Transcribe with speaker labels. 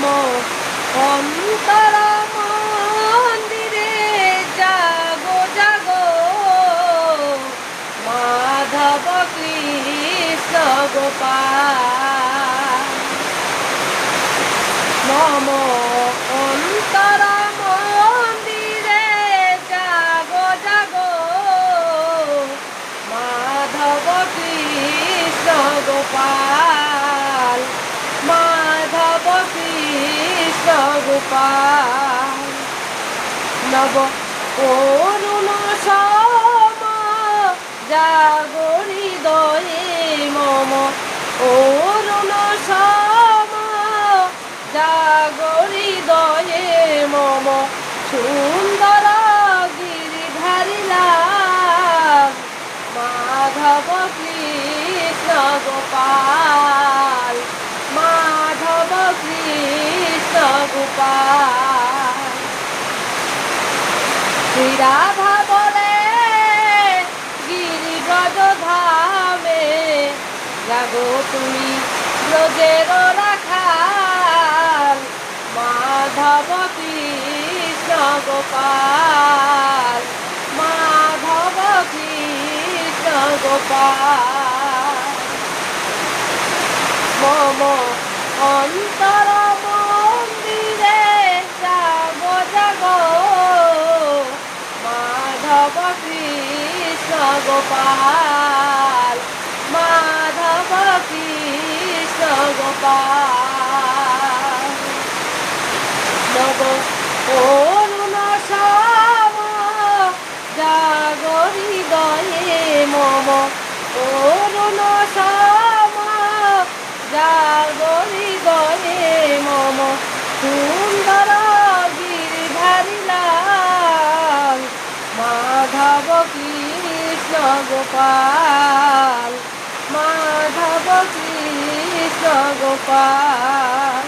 Speaker 1: মম অন্তর মন্দিরে জাগো জাগো মাধব কৃষ্ণ গোপাল মম অন্তর মন্দিরে জাগো জাগো মাধব কৃষ্ণ গোপাল মাধব কৃষ্ণ গোপাল নব অরুণ সম জাগো হৃদয়ে মম অরুণ সম জাগো হৃদয়ে মম সুন্দর গিরিধারী লাভ মাধব কৃষ্ণ গোপাল মাধব কৃষ্ণ গোপাল শ্রীরাধা বলে গিরিব্রজ ধামে জাগো তুমি ব্রজের রাখাল মাধব কৃষ্ণ গোপাল মাধব কৃষ্ণ গোপাল মম অন্তর মন্দিরে জাগো জাগো মাধব কৃষ্ণ গোপাল মাধব কৃষ্ণ গোপাল নব অরুণ সম জাগো হৃদয়ে মম অরুণ সম জাগো হৃদয়ে মম সুন্দর গিরিধারী লাল মাধব কৃষ্ণ গোপাল মাধব কৃষ্ণ গোপাল।